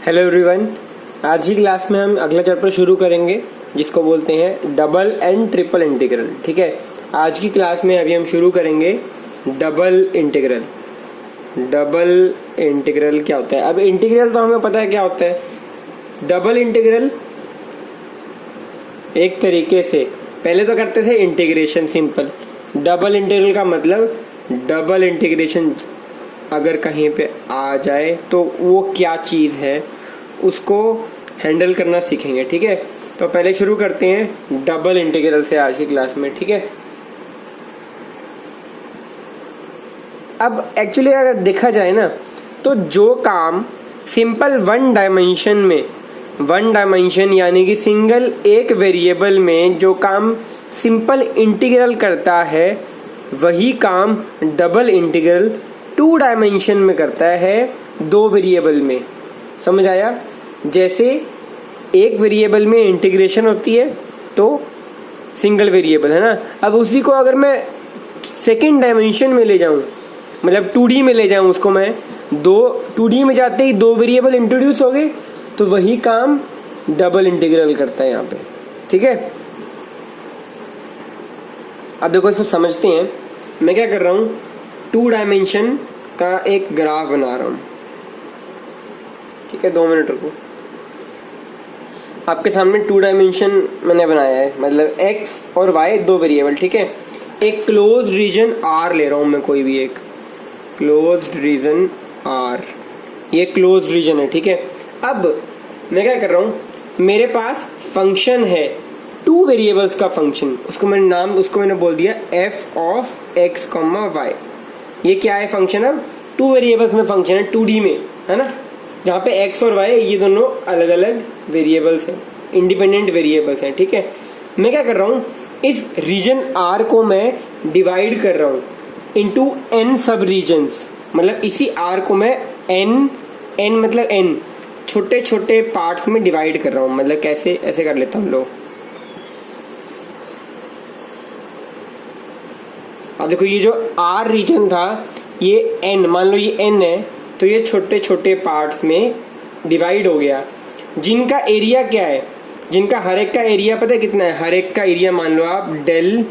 Hello everyone, आज की class में हम अगला चैप्टर शुरू करेंगे जिसको बोलते हैं डबल एंड ट्रिपल इंटीग्रल। ठीक है, आज की क्लास में अभी हम शुरू करेंगे डबल इंटीग्रल। डबल इंटीग्रल क्या होता है? अब इंटीग्रल तो हमें पता है क्या होता है। डबल इंटीग्रल एक तरीके से पहले तो करते थे इंटीग्रेशन सिंपल। डबल इंटीग्रल का मतलब डबल इंटीग्रेशन अगर कहीं पे आ जाए तो वो क्या चीज़ है उसको हैंडल करना सीखेंगे। ठीक है, तो पहले शुरू करते हैं डबल इंटीग्रल से आज की क्लास में। ठीक है, अब एक्चुअली अगर देखा जाए ना तो जो काम सिंपल वन डायमेंशन यानी कि सिंगल एक वेरिएबल में जो काम सिंपल इंटीग्रल करता है वही काम डबल इंटीग्रल टू डायमेंशन में करता है, दो वेरिएबल में। समझ आया? जैसे एक वेरिएबल में इंटीग्रेशन होती है तो सिंगल वेरिएबल है ना। अब उसी को अगर मैं सेकेंड डायमेंशन में ले जाऊं, मतलब 2D में ले जाऊं उसको, मैं 2D में जाते ही दो वेरिएबल इंट्रोड्यूस हो गए, तो वही काम डबल इंटीग्रल करता है यहाँ पे। ठीक है, अब देखो इसको समझते हैं। मैं क्या कर रहा हूँ, 2 डायमेंशन का एक ग्राफ बना रहा हूँ। ठीक है, 2 मिनट रुको। आपके सामने 2 डायमेंशन मैंने बनाया है, मतलब x और y दो वेरिएबल। ठीक है, एक क्लोज रीजन R ले रहा हूँ मैं, कोई भी एक क्लोज रीजन R, ये क्लोज रीजन है। ठीक है, अब मैं क्या कर रहा हूँ, मेरे पास फंक्शन है 2 वेरिएबल्स का फंक्शन, उसको मैंने बोल दिया f ऑफ x, y। ये क्या है फंक्शन? अब 2 वेरिएबल्स में फंक्शन है 2D में, है ना, जहाँ पे x और y ये दोनों अलग अलग वेरिएबल्स हैं, इंडिपेंडेंट वेरिएबल्स हैं। ठीक है, मैं क्या कर रहा हूँ, इस रीजन R को मैं डिवाइड कर रहा हूँ इनटू n सब रीजन्स। मतलब इसी R को मैं n मतलब n छोटे छोटे पार्ट्स में डिवाइड कर रहा हूँ। मतलब कैसे, ऐसे कर लेता हूँ लोग। अब देखो ये जो R रीजन था, ये n, मान लो ये n है, तो ये छोटे छोटे पार्ट्स में डिवाइड हो गया, जिनका एरिया क्या है, जिनका हर एक का एरिया पता है कितना है? हर एक का एरिया मान लो आप डेल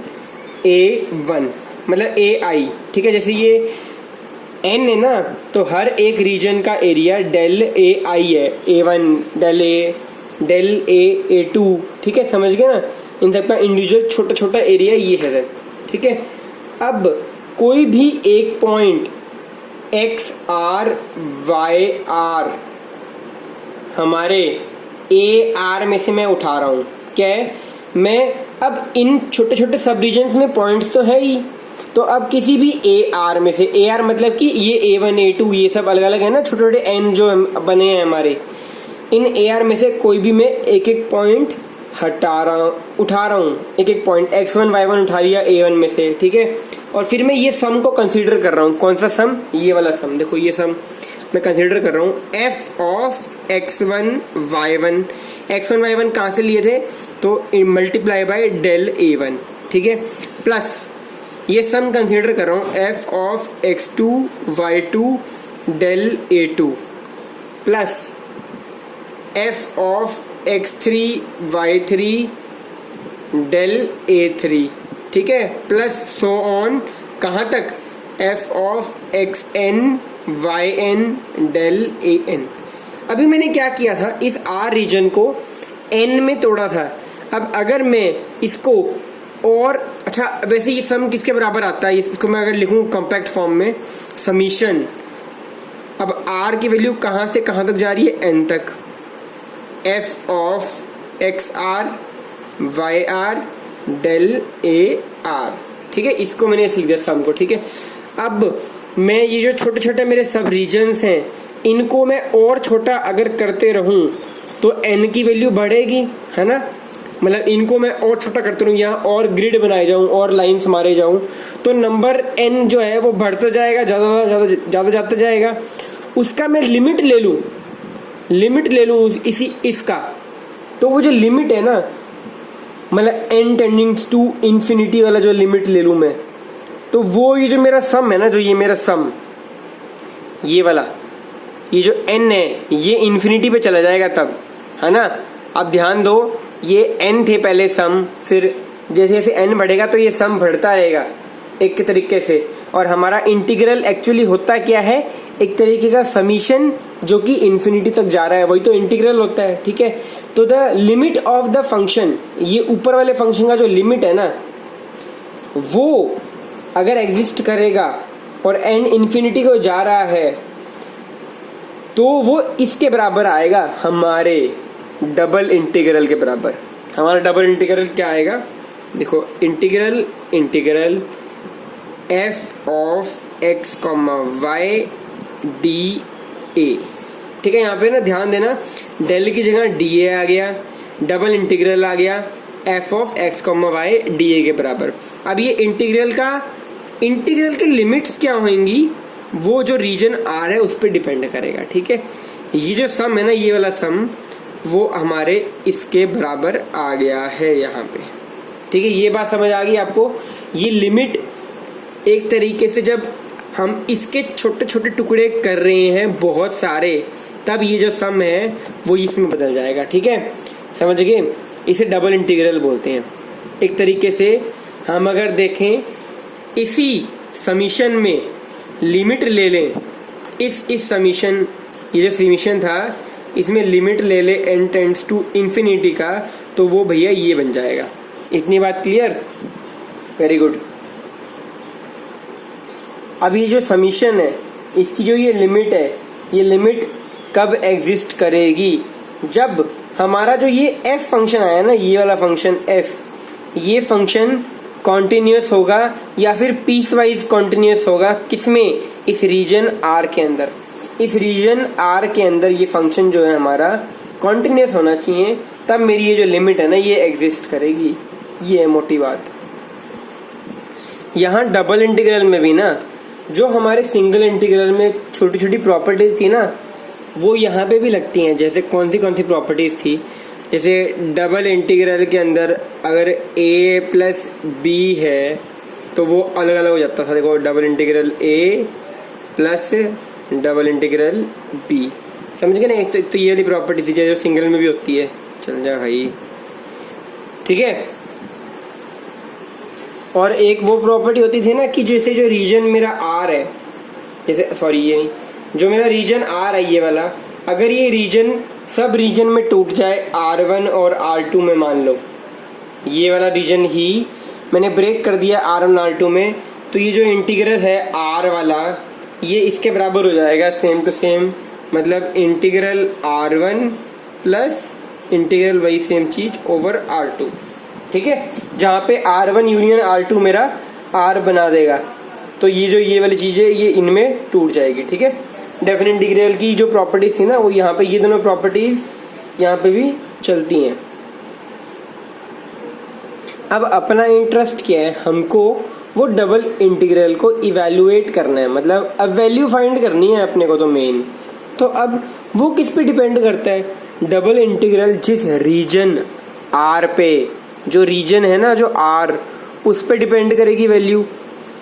A1 मतलब AI। ठीक है, जैसे ये n है ना, तो हर एक रीजन का एरिया डेल AI है, A1 डेल A A2। ठीक है, समझ गए ना? इन सबका इंडिविजुअल छोटा छोटा एरिया ये है। ठीक है, अब कोई भी एक पॉइंट XR YR हमारे AR में से मैं उठा रहा हूँ। क्या है? मैं अब इन छोटे छोटे सब रीजन्स में पॉइंट्स तो है ही, तो अब किसी भी AR में से, AR मतलब कि ये A1 A2 ये सब अलग अलग है ना, छोटे छोटे n जो बने हैं हमारे, इन AR में से कोई भी मैं एक एक पॉइंट उठा रहा हूँ, एक एक पॉइंट x1 y1 उठा लिया A1 में से। ठीक है, और फिर मैं ये सम को कंसीडर कर रहा हूँ। कौन सा सम? ये वाला सम। देखो ये सम मैं कंसीडर कर रहा हूँ, f ऑफ x1 y1 कहाँ से लिए थे? तो मल्टीप्लाई बाय डेल A1। ठीक है, प्लस ये सम कंसीडर कर रहा हूँ f of x2 y2 del A2 plus f of x3 y3 del A3। ठीक है, प्लस सो ऑन कहाँ तक? f of xn yn del an। अभी मैंने क्या किया था, इस R रीजन को n में तोड़ा था। अब अगर मैं इसको और अच्छा, वैसे ये सम किसके बराबर आता है? इसको मैं अगर लिखूं कॉम्पैक्ट फॉर्म में, समीशन। अब R की वैल्यू कहाँ से कहाँ तक जा रही है? n तक। f of xr yr del AR। ठीक है, इसको मैंने ऐसे लिख दिया सम को। ठीक है, अब मैं ये जो छोटे छोटे मेरे सब रीजन्स हैं, इनको मैं और छोटा अगर करते रहूं तो n की वैल्यू बढ़ेगी, है ना। मतलब इनको मैं और छोटा करते रहूं, यहाँ और ग्रिड बनाए जाऊं और लाइंस मारे जाऊं, तो नंबर n जो है वो बढ़ता जाएगा, ज़्यादा जाता जाएगा। उसका मैं लिमिट ले लूँ इसका, तो वो जो लिमिट है ना, मतलब n टेंडिंग्स टू इन्फिनिटी वाला जो लिमिट ले लूँ मैं, तो वो ये जो मेरा सम है ना, जो ये मेरा सम ये वाला, ये जो n है ये इन्फिनिटी पे चला जाएगा तब, है ना। अब ध्यान दो, ये n थे पहले सम, फिर जैसे जैसे n बढ़ेगा तो ये सम बढ़ता रहेगा एक तरीके से, और हमारा इंटीग्रल एक्चुअली होता क्या है, एक तरीके का समीशन जो कि इन्फिनिटी तक जा रहा है, वही तो इंटीग्रल होता है, ठीक है। तो the limit of the function, ये ऊपर वाले फंक्शन का जो लिमिट है ना, वो अगर एग्जिस्ट करेगा और n इन्फिनिटी को जा रहा है तो वो इसके बराबर आएगा, हमारे डबल इंटीग्रल के बराबर। हमारा डबल इंटीग्रल क्या आएगा, देखो, integral f of x, y D A, ठीक है। यहाँ पे ना ध्यान देना, डेल की जगह डी ए आ गया, डबल इंटीग्रल आ गया f of x, y D A के बराबर। अब ये इंटीग्रल के लिमिट्स क्या होंगी, वो जो रीजन R है उस पर डिपेंड करेगा, ठीक है। ये जो सम है ना, ये वाला सम, वो हमारे इसके बराबर आ गया है यहाँ पे, ठीक है। ये बात समझ आ गई आपको। ये लिमिट एक तरीके से जब हम इसके छोटे छोटे टुकड़े कर रहे हैं बहुत सारे, तब ये जो सम है वो इसमें बदल जाएगा, ठीक है, समझ गए। इसे डबल इंटीग्रल बोलते हैं। एक तरीके से हम अगर देखें, इसी समीशन में लिमिट ले लें, इस समीशन, ये जो समीशन था इसमें लिमिट ले ले n टेंड्स टू इंफिनिटी का, तो वो भैया ये बन जाएगा। इतनी बात क्लियर, वेरी गुड। अब ये जो समीशन है, इसकी जो ये लिमिट है, ये लिमिट कब एग्जिस्ट करेगी, जब हमारा जो ये f फंक्शन आया ना, ये वाला फंक्शन f, ये फंक्शन कॉन्टिन्यूस होगा या फिर पीस वाइज कॉन्टिन्यूस होगा, किसमें, इस रीजन R के अंदर। इस रीजन R के अंदर ये फंक्शन जो है हमारा कॉन्टिन्यूस होना चाहिए, तब मेरी ये जो लिमिट है ना ये एग्जिस्ट करेगी। ये है मोटी बात। यहाँ डबल इंटीग्रल में भी ना, जो हमारे सिंगल इंटीग्रल में छोटी छोटी प्रॉपर्टीज थी ना, वो यहाँ पे भी लगती हैं। जैसे कौन सी प्रॉपर्टीज थी, जैसे डबल इंटीग्रल के अंदर अगर a प्लस b है तो वो अलग अलग हो जाता था। देखो, double integral a plus double integral b, समझ गए ना। एक तो ये वाली प्रॉपर्टी थी जो सिंगल में भी होती है। चल जा भाई, ठीक है। और एक वो प्रॉपर्टी होती थी ना कि जैसे जो रीजन मेरा R है, जैसे सॉरी ये नहीं, जो मेरा रीजन R है ये वाला, अगर ये रीजन सब रीजन में टूट जाए R1 और R2 में, मान लो ये वाला रीजन ही मैंने ब्रेक कर दिया R1 R2 में, तो ये जो इंटीग्रल है R वाला, ये इसके बराबर हो जाएगा सेम टू सेम, मतलब इंटीग्रल R1 प्लस इंटीग्रल वही सेम चीज ओवर R2, ठीक है। जहाँ पे R1 यूनियन R2 मेरा R बना देगा, तो ये वाली चीजें ये इनमें टूट जाएगी, ठीक है। डेफिनेट इंटीग्रल की जो प्रॉपर्टीज थी ना, वो यहाँ पे ये दोनों प्रॉपर्टीज यहाँ पे भी चलती हैं। अब अपना इंटरेस्ट क्या है, हमको वो डबल इंटीग्रल को इवैल्यूएट करना है, मतलब अब वैल्यू फाइंड करनी है अपने को तो मेन। तो अब वो किस पे डिपेंड करता है, डबल इंटीग्रल जिस रीजन R पे, जो रीजन है ना जो R, उस पे डिपेंड करेगी वैल्यू,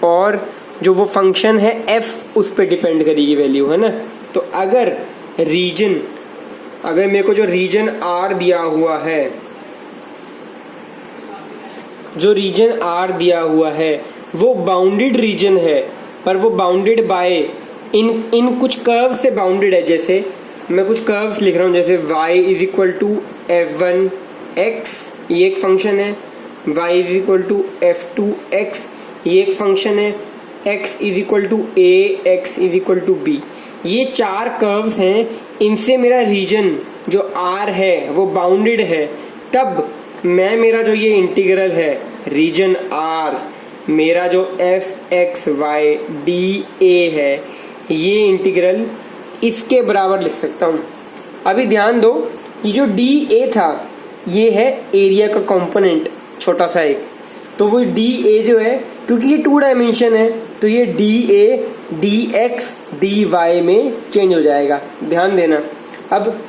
और जो वो फंक्शन है f उस पे डिपेंड करेगी वैल्यू, है ना। तो अगर मेरे को जो रीजन R दिया हुआ है, जो रीजन R दिया हुआ है वो बाउंडेड रीजन है, पर वो बाउंडेड बाय इन कुछ कर्व से बाउंडेड है। जैसे मैं कुछ कर्व्स लिख रहा हूँ, जैसे y is equal to f1x, ये एक फंक्शन है, y is equal to f2x, ये एक फंक्शन है, x is equal to a, x is equal to b। ये चार कर्व्स हैं, इनसे मेरा रीजन जो R है वो बाउंडेड है, तब मैं मेरा जो ये इंटीग्रल है रीजन R, मेरा जो f(x,y) dA है, ये इंटीग्रल इसके बराबर लिख सकता हूँ। अभी ध्यान दो, ये जो dA था ये है एरिया का कंपोनेंट छोटा सा एक, तो वो dA जो है, क्योंकि ये 2 डायमेंशन है, तो ये dA dx dy में चेंज हो जाएगा। ध्यान देना। अब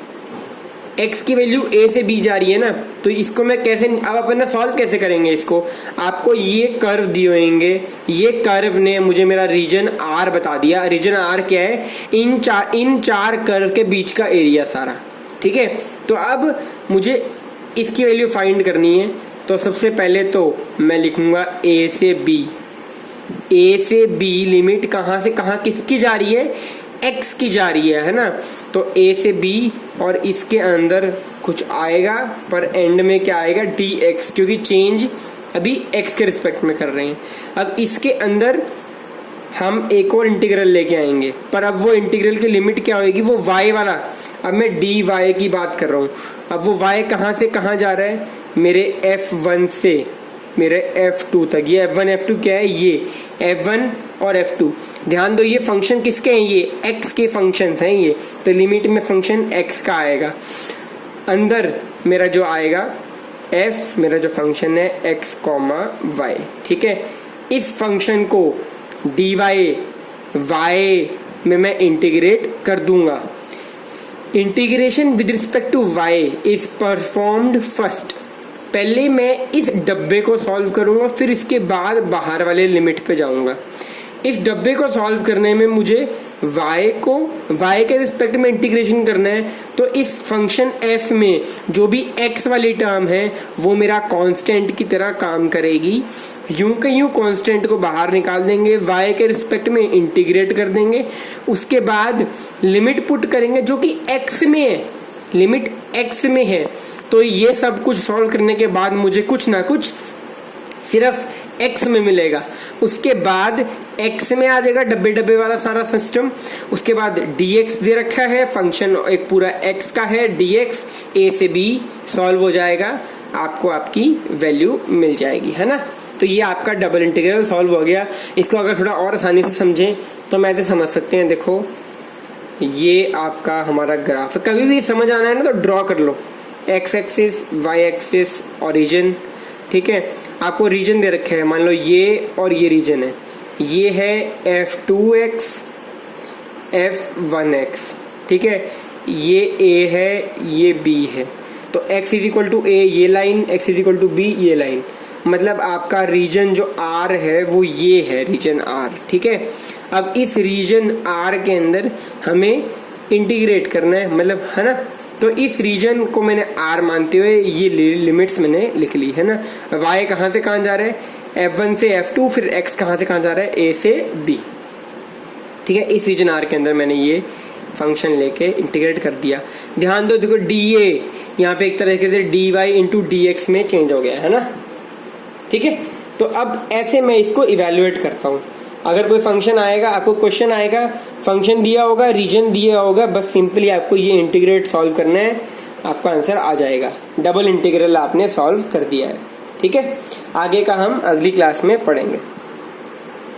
x की वैल्यू a से b जा रही है ना, तो इसको मैं कैसे, अब अपन सॉल्व कैसे करेंगे इसको, आपको ये कर्व दिए होंगे, ये कर्व ने मुझे मेरा रीजन r बता दिया। रीजन r क्या है, इन चार कर्व के बीच का एरिया सारा, ठीक है। तो अब मुझे इसकी वैल्यू फाइंड करनी है, तो सबसे पहले तो मैं लिखूंगा a से b लिमिट कहाँ से कहाँ किसकी जा रही है, x की जा रही है ना। तो a से b और इसके अंदर कुछ आएगा, पर एंड में क्या आएगा, dx, क्योंकि चेंज अभी x के रिस्पेक्ट में कर रहे हैं। अब इसके अंदर हम एक और इंटीग्रल लेके आएंगे, पर अब वो इंटीग्रल की लिमिट क्या होगी, वो y वाला। अब मैं dy की बात कर रहा हूँ। अब वो y कहाँ से कहाँ जा रहा है, मेरे f1 से मेरे f2 तक। ये f1 f2 क्या है, ये f1 और f2। ध्यान दो, ये फंक्शन किसके हैं, ये x के फंक्शंस हैं ये, तो लिमिट में फंक्शन x का आएगा। अंदर मेरा जो आएगा f, मेरा जो फंक्शन है x, y, ठीक है। इस फंक्शन को dy y में मैं इंटीग्रेट कर दूंगा। Integration with respect to y is performed first. पहले मैं इस डब्बे को सॉल्व करूंगा, फिर इसके बाद बाहर वाले लिमिट पे जाऊंगा। इस डब्बे को सॉल्व करने में मुझे y के रिस्पेक्ट में इंटीग्रेशन करना है। तो इस फंक्शन f में जो भी x वाली टर्म है वो मेरा कांस्टेंट की तरह काम करेगी। यूं के यूं कांस्टेंट को बाहर निकाल देंगे, y के रिस्पेक्ट में इंटीग्रेट कर देंगे, उसके बाद लिमिट पुट करेंगे जो कि x में है, लिमिट x में है। तो ये सब कुछ सॉल्व करने के बाद मुझे कुछ ना कुछ सिर्फ x में मिलेगा। उसके बाद x में आ जाएगा डब्बे डब्बे वाला सारा सिस्टम। उसके बाद dx दे रखा है, फंक्शन एक पूरा x का है, dx a से b सॉल्व हो जाएगा, आपको आपकी वैल्यू मिल जाएगी, है ना। तो ये आपका डबल इंटीग्रल सॉल्व हो गया। इसको अगर थोड़ा और आसानी से समझें तो मैं ऐसे समझ सकते हैं, देखो ये आपका हमारा ग्राफ है। कभी भी समझ आना है ना तो ड्रॉ कर लो, x axis, y axis, origin, ठीक है। आपको रीजन दे रखे हैं, मान लो ये और ये रीजन है, ये है f2x, f1x, ठीक है। ये a है, ये b है, तो x is equal to a ये line, x is equal to b ये लाइन। मतलब आपका रीजन जो r है वो ये है, रीजन r, ठीक है। अब इस रीजन r के अंदर हमें इंटीग्रेट करना है, मतलब, है ना। तो इस रीजन को मैंने r मानते हुए ये लिमिट्स मैंने लिख ली, है ना। y कहाँ से कहाँ जा रहा है, f1 से f2, फिर x कहाँ से कहाँ जा रहा है, a से b, ठीक है। इस रीजन r के अंदर मैंने ये फंक्शन लेके इंटीग्रेट कर दिया। ध्यान दो, देखो dA यहाँ पे एक तरीके से dy इंटू dx में चेंज हो गया है ना, ठीक है। तो अब ऐसे मैं इसको इवेल्युएट करता हूँ। अगर कोई फंक्शन आएगा, आपको क्वेश्चन आएगा, फंक्शन दिया होगा, रीजन दिया होगा, बस सिंपली आपको ये इंटीग्रेट सॉल्व करना है, आपका आंसर आ जाएगा। डबल इंटीग्रल आपने सॉल्व कर दिया है, ठीक है। आगे का हम अगली क्लास में पढ़ेंगे।